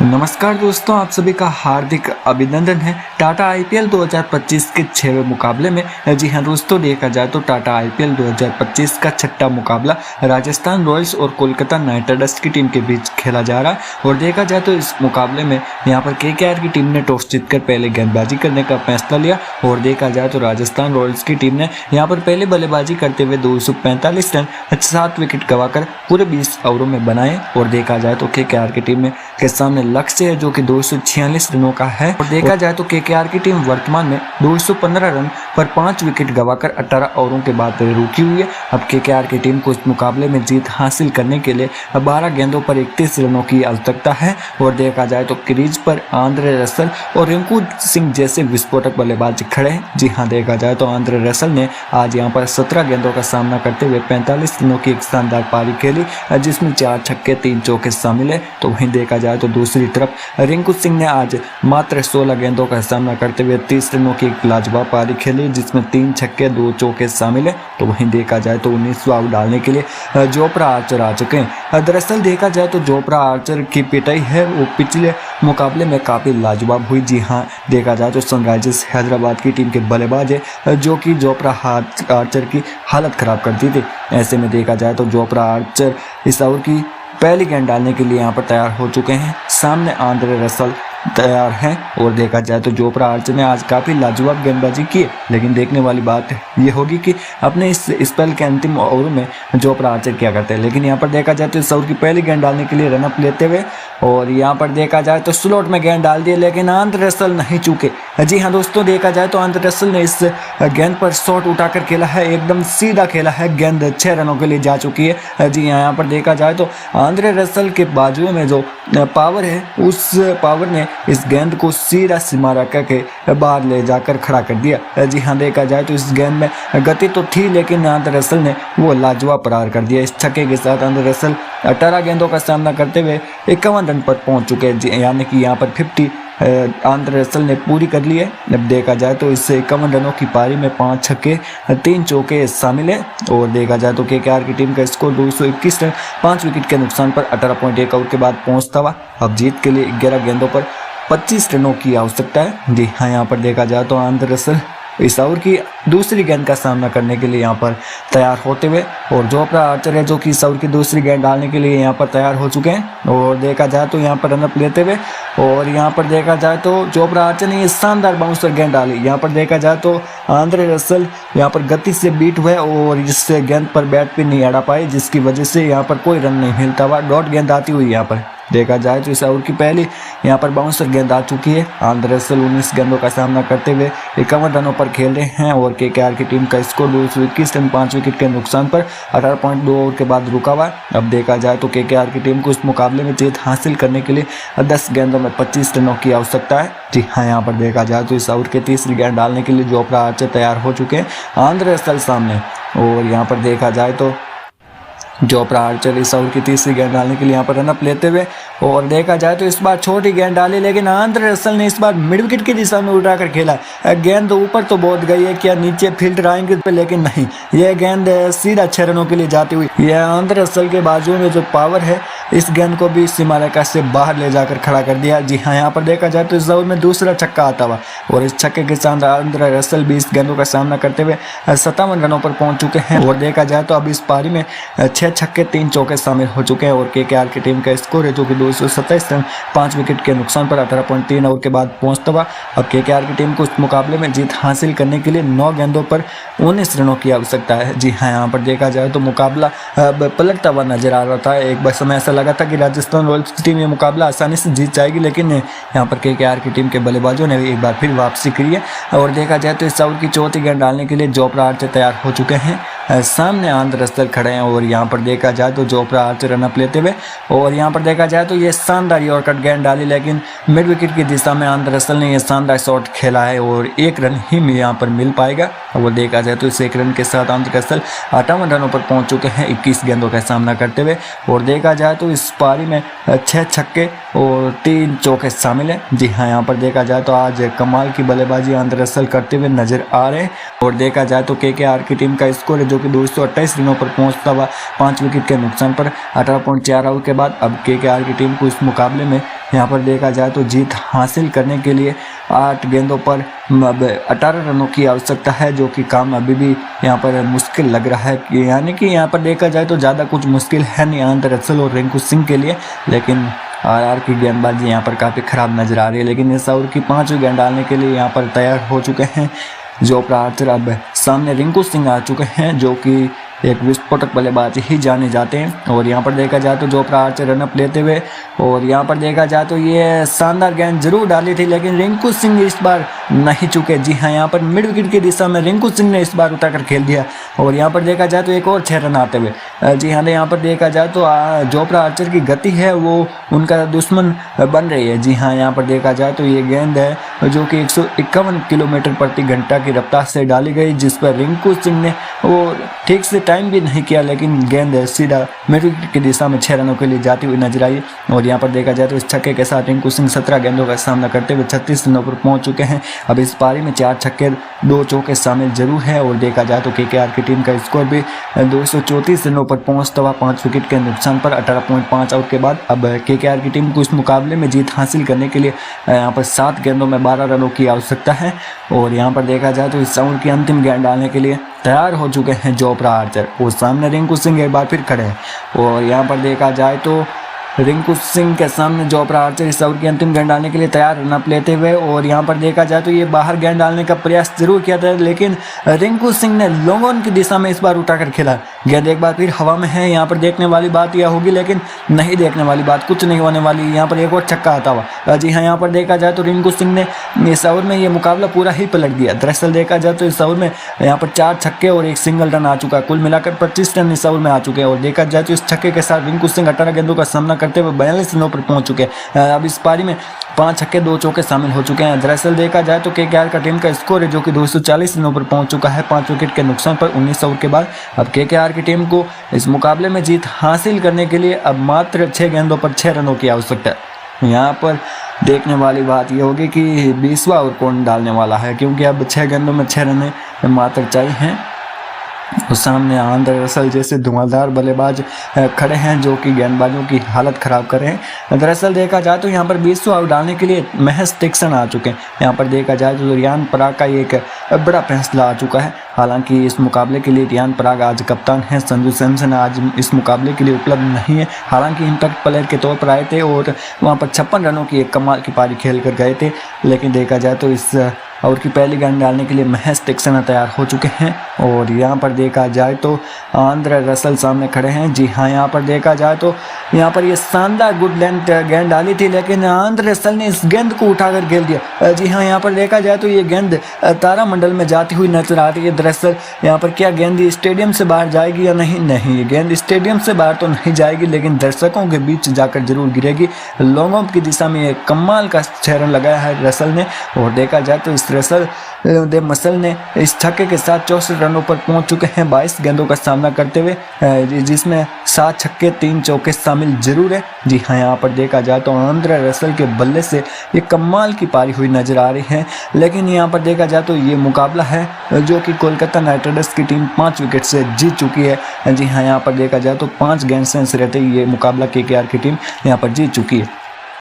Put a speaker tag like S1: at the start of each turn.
S1: नमस्कार दोस्तों, आप सभी का हार्दिक अभिनंदन है। टाटा आईपीएल 2025 के 6वें मुकाबले में जी हां दोस्तों, देखा जाए तो टाटा आईपीएल 2025 का छठा मुकाबला राजस्थान रॉयल्स और कोलकाता नाइट राइडर्स की टीम के बीच खेला जा रहा है। और देखा जाए तो इस मुकाबले में यहां पर केकेआर की टीम ने टॉस जीतकर पहले गेंदबाजी करने का फैसला लिया। और देखा जाए तो राजस्थान रॉयल्स की टीम ने यहां पर पहले बल्लेबाजी करते हुए 245 रन 7 विकेट गंवाकर पूरे 20 ओवरों में बनाए। और देखा जाए तो केकेआर की टीम के सामने लक्ष्य है जो कि 246 रनों का है। और देखा जाए तो केकेआर की टीम वर्तमान में 215 रन पर 5 विकेट गंवाकर 18 ओवरों के बाद रुकी हुई है। अब केकेआर की टीम को इस मुकाबले में जीत हासिल करने के लिए 12 गेंदों पर 31 रनों की आवश्यकता है। और देखा जाए तो क्रीज पर आंद्रे रसल और रिंकू सिंह जैसे विस्फोटक बल्लेबाज खड़े हैं। जी हाँ, देखा जाए तो आंद्रे रसल ने आज यहाँ पर 17 गेंदों का सामना करते हुए 45 रनों की एक शानदार पारी खेली, जिसमें 4 छक्के 3 चौके शामिल है। तो वहीं देखा जाए तो दूसरी तरफ रिंकू सिंह ने आज मात्र 16 गेंदों का सामना करते हुए 30 रनों की एक लाजवाब पारी खेली, जिसमें 3 छक्के 2 चौके शामिल है। तो वहीं देखा जाए तो 19वां आउट डालने के लिए जोफ्रा आर्चर आ चुके हैं। दरअसल देखा जाए तो जोफ्रा आर्चर की पिटाई है वो पिछले मुकाबले में काफ़ी लाजवाब हुई। जी हाँ, देखा जाए तो सनराइजर्स हैदराबाद की टीम के बल्लेबाज है जो कि जोफ्रा आर्चर की हालत ख़राब करती थी। ऐसे में देखा जाए तो जोफ्रा आर्चर इस ओवर की पहली गेंद डालने के लिए यहाँ पर तैयार हो चुके हैं। सामने आंद्रे रसल तैयार हैं। और देखा जाए तो जोफ्रा आर्चर ने आज काफ़ी लाजवाब गेंदबाजी की है, लेकिन देखने वाली बात ये होगी कि अपने इस स्पेल के अंतिम ओवर में जोफ्रा आर्चर क्या करते हैं। लेकिन यहाँ पर देखा जाए तो इस ओवर की पहली गेंद डालने के लिए रनअप लेते हुए और यहाँ पर देखा जाए तो स्लॉट में गेंद डाल दिए, लेकिन आंद्रे रसल नहीं चूके। जी हाँ दोस्तों, देखा जाए तो आंद्रे रसल ने इस गेंद पर शॉट उठाकर खेला है, एकदम सीधा खेला है, गेंद 6 रनों के लिए जा चुकी है। जी हाँ, यहाँ पर देखा जाए तो आंद्रे रसल के बाजुओं में जो पावर है उस पावर ने इस गेंद को सीधा सीमा रखा के बाहर ले जाकर खड़ा कर दिया। जी हाँ, देखा जाए तो इस गेंद में गति तो थी, लेकिन आंद्रे रसल ने वो लाजवाब प्रहार कर दिया। इस छक्के के साथ आंद्रे रसल 18 गेंदों का सामना करते हुए 51 रन पर पहुंच चुके हैं, यानी कि यहाँ पर 50 आंद्रे रसल ने पूरी कर ली है। अब देखा जाए तो इस 51 रनों की पारी में 5 छक्के 3 चौके शामिल है। और देखा जाए तो केकेआर की टीम का स्कोर 221 रन 5 विकेट के नुकसान पर 18.1 ओवर के बाद पहुंचता हुआ अब जीत के लिए 11 गेंदों पर 25 रनों की आवश्यकता है। जी हाँ, यहाँ पर देखा जाए तो आंद्रे रसल इस ओवर की दूसरी गेंद का सामना करने के लिए यहाँ पर तैयार होते हुए और जोफ्रा आर्चर है जो कि इस ओवर की दूसरी गेंद डालने के लिए यहाँ पर तैयार हो चुके हैं। और देखा जाए तो यहाँ पर रनअप लेते हुए और यहाँ पर देखा जाए तो जोफ्रा आर्चर ने ये शानदार बाउंसर गेंद डाली। यहाँ पर देखा जाए तो आंद्रे रसल यहाँ पर गति से बीट हुए और इससे गेंद पर बैट पे नहीं अड़ा पाए, जिसकी वजह से यहाँ पर कोई रन नहीं मिलता हुआ। डॉट गेंद आती हुई यहाँ पर देखा जाए तो इस ओवर की पहली यहाँ पर बाउंसर गेंद आ चुकी है। आंद्रे रसल 19 गेंदों का सामना करते हुए 51 रनों पर खेल रहे हैं और केकेआर की टीम का स्कोर 221 रन 5 विकेट के नुकसान पर 18.2 ओवर के बाद रुका हुआ। अब देखा जाए तो केकेआर की टीम को इस मुकाबले में जीत हासिल करने के लिए 10 गेंदों में 25 रनों की आवश्यकता है। जी हाँ, यहाँ पर देखा जाए तो इस ओवर के तीसरी गेंद डालने के लिए जोफ्रा आर्चर तैयार हो चुके हैं, आंद्रे रसल सामने। और यहाँ पर देखा जाए तो जोफ्रा आर्चर इस ओवर की तीसरी गेंद डालने के लिए यहाँ पर रनअप लेते हुए और देखा जाए तो इस बार छोटी गेंद डाली, लेकिन आंद्रे रसल ने इस बार मिड विकेट की दिशा में उठाकर खेला। गेंद ऊपर तो बहुत गई है, क्या नीचे फील्डर आएंगे पे, लेकिन नहीं, यह गेंद सीधा 6 रनों के लिए जाती हुई। यह आंद्रे रसल के बाजू में जो पावर है इस गेंद को भी सीमा रेखा से बाहर ले जाकर खड़ा कर दिया। जी हाँ, यहाँ पर देखा जाए तो इस ओवर में दूसरा छक्का आता हुआ और इस छक्के के साथ आंद्रे रसल 20 गेंदों का सामना करते हुए 57 रनों पर पहुंच चुके हैं। और देखा जाए तो अब इस पारी में 6 छक्के 3 चौके शामिल हो चुके हैं और केकेआर की टीम का स्कोर है जो कि 227 रन 5 विकेट के नुकसान पर 18.3 ओवर के बाद पहुंचता हुआ अब केकेआर की टीम को इस मुकाबले में जीत हासिल करने के लिए 9 गेंदों पर 19 रनों की आवश्यकता है। जी हाँ, यहाँ पर देखा जाए तो मुकाबला पलटता हुआ नजर आ रहा था। एक बार समय ऐसा लगा था कि राजस्थान रॉयल्स की टीम ये मुकाबला आसानी से जीत जाएगी, लेकिन यहाँ पर केकेआर की टीम के बल्लेबाजों ने एक बार फिर वापसी की है। और देखा जाए तो इस ओवर की चौथी गेंद डालने के लिए जोफ्रा आर्चर तैयार हो चुके हैं, सामने आंद्रे रसल खड़े हैं। और यहाँ पर देखा जाए तो जोफ्रा आर्चर रनअप लेते हुए और यहाँ पर देखा जाए तो ये शानदार यॉर्कर गेंद डाली, लेकिन मिड विकेट की दिशा में आंद्रे रसल ने ये शानदार शॉट खेला है और 1 रन ही में यहाँ पर मिल पाएगा। और देखा जाए तो इस 1 रन के साथ आंद्रे रसल 58 रनों पर पहुंच चुके हैं 21 गेंदों का सामना करते हुए। और देखा जाए तो इस पारी में 6 छक्के और 3 चौके शामिल हैं। जी हाँ, यहाँ पर देखा जाए तो आज कमाल की बल्लेबाजी आंद्रे रसल करते हुए नजर आ रहे हैं। और देखा जाए तो केकेआर की टीम का स्कोर है जो कि 228 रनों पर पहुंचता हुआ 5 विकेट के नुकसान पर 18.4 ओवर के बाद अब केकेआर की टीम को इस मुकाबले में यहाँ पर देखा जाए तो जीत हासिल करने के लिए 8 गेंदों पर 18 रनों की आवश्यकता है, जो कि काम अभी भी यहाँ पर मुश्किल लग रहा है। यानी कि यहाँ पर देखा जाए तो ज़्यादा कुछ मुश्किल है नहीं आंद्रे रसल और रिंकू सिंह के लिए, लेकिन आरआर की गेंदबाजी यहाँ पर काफ़ी ख़राब नजर आ रही है। लेकिन इस ओवर की 5वीं गेंद डालने के लिए यहाँ पर तैयार हो चुके हैं जोफ्रा आर्चर। अब सामने रिंकू सिंह आ चुके हैं जो कि एक विस्फोटक बल्लेबाज ही जाने जाते हैं। और यहाँ पर देखा जाए तो जोफ्रा आर्चर रनअप लेते हुए, और यहाँ पर देखा जाए तो ये शानदार गेंद जरूर डाली थी, लेकिन रिंकू सिंह इस बार नहीं चुके। जी हाँ, यहाँ पर मिड विकेट की दिशा में रिंकू सिंह ने इस बार उठाकर खेल दिया। और यहाँ पर देखा जाए तो एक और 6 रन आते हुए। जी हाँ, यहाँ पर देखा जाए तो जोफ्रा आर्चर की गति है वो उनका दुश्मन बन रही है। जी हाँ, यहाँ पर देखा जाए तो ये गेंद है जो कि 151 किलोमीटर प्रति घंटा की रफ्तार से डाली गई, जिस पर रिंकू सिंह ने वो ठीक से टाइम भी नहीं किया, लेकिन गेंद सीधा मिड विकेट की दिशा में 6 रनों के लिए जाती हुई नजर आई। और यहाँ पर देखा जाए तो इस छक्के के साथ रिंकू सिंह 17 गेंदों का सामना करते हुए 36 रनों पर पहुंच चुके हैं। अब इस पारी में 4 छक्के 2 चौके शामिल जरूर है। और देखा जाए तो केकेआर की टीम का स्कोर भी 234 रनों पर पहुंचता हुआ 5 विकेट के नुकसान पर 18.5 ओवर के बाद अब केकेआर की टीम को इस मुकाबले में जीत हासिल करने के लिए यहाँ पर 7 गेंदों में 12 रनों की आवश्यकता है। और यहाँ पर देखा जाए तो इस ओवर की अंतिम गेंद डालने के लिए तैयार हो चुके हैं जोफ्रा आर्चर। और सामने रिंकू सिंह एक बार फिर खड़े हैं। और यहाँ पर देखा जाए तो रिंकू सिंह के सामने जोफ्रा आर्चर इस ओवर की अंतिम गेंद डालने के लिए तैयार रनअप लेते हुए। और यहाँ पर देखा जाए तो ये बाहर गेंद डालने का प्रयास जरूर किया था, लेकिन रिंकू सिंह ने लॉन्ग ऑन की दिशा में इस बार उठाकर खेला। गेंद एक बार फिर हवा में है। यहाँ पर देखने वाली बात यह होगी, लेकिन नहीं देखने वाली बात कुछ नहीं होने वाली। यहाँ पर एक और छक्का आता हुआ। जी हाँ, यहाँ पर देखा जाए तो रिंकू सिंह ने इस ओवर में ये मुकाबला पूरा ही पलट दिया। दरअसल देखा जाए तो इस ओवर में यहाँ पर 4 छक्के और 1 सिंगल रन आ चुका है। कुल मिलाकर 25 रन इस ओवर में आ चुके हैं। और देखा जाए तो इस छक्के के साथ रिंकू सिंह 18 गेंदों का सामना करते हुए 42 रनों पर पहुंच चुके हैं। अब इस पारी में 5 छक्के 2 चौके शामिल हो चुके हैं। दरअसल देखा जाए तो केकेआर का टीम का स्कोर है जो कि 240 रनों पर पहुंच चुका है 5 विकेट के नुकसान पर 19 ओवर के बाद। अब केकेआर की टीम को इस मुकाबले में जीत हासिल करने के लिए अब मात्र 6 गेंदों पर 6 रनों की आवश्यकता है। यहाँ पर देखने वाली बात यह होगी कि 20वां ओवर कौन डालने वाला है, क्योंकि अब 6 गेंदों में 6 रन मात्र चाहिए हैं। और सामने आंद्रे रसल जैसे धुआंधार बल्लेबाज खड़े हैं जो कि गेंदबाजों की हालत खराब कर रहे हैं। दरअसल देखा जाए तो यहाँ पर 20वां ओवर डालने के लिए महज 23 रन आ चुके हैं। यहाँ पर देखा जाए तो रियान पराग का एक बड़ा फैसला आ चुका है। हालांकि इस मुकाबले के लिए रियान पराग आज कप्तान हैं। संजू सैमसन आज इस मुकाबले के लिए उपलब्ध नहीं है। हालांकि इम्पैक्ट प्लेयर के तौर पर आए थे और वहाँ पर 56 रनों की एक कमाल की पारी खेल कर गए थे। लेकिन देखा जाए तो इस ओवर की पहली गेंद डालने के लिए महज 23 रन तैयार हो चुके हैं। और यहाँ पर देखा जाए तो आंद्रे रसल सामने खड़े हैं। जी हाँ, यहाँ पर देखा जाए तो यहाँ पर ये शानदार गुड लेंथ गेंद डाली थी, लेकिन आंद्रे रसल ने इस गेंद को उठाकर खेल दिया। जी हाँ, यहाँ पर देखा जाए तो ये गेंद तारामंडल में जाती हुई नजर आ रही है। दरअसल यहाँ पर क्या गेंद स्टेडियम से बाहर जाएगी या नहीं? नहीं, ये गेंद स्टेडियम से बाहर तो नहीं जाएगी, लेकिन दर्शकों के बीच जाकर जरूर गिरेगी। लॉन्ग ऑफ की दिशा में एक कमाल का 6 रन लगाया है रसल ने। और देखा जाए तो इस रसल दे मसल ने इस छक्के के साथ 64 रनों पर पहुंच चुके हैं 22 गेंदों का सामना करते हुए, जिसमें 7 छक्के 3 चौके शामिल जरूर है। जी हाँ, यहाँ पर देखा जाए तो आंद्रे रसल के बल्ले से ये कमाल की पारी हुई नजर आ रही है। लेकिन यहाँ पर देखा जाए तो ये मुकाबला है जो कि कोलकाता नाइट राइडर्स की टीम 5 विकेट से जीत चुकी है। जी हाँ, यहाँ पर देखा जाए तो 5 गेंद से रहते ही ये मुकाबला केकेआर की टीम यहाँ पर जीत चुकी है।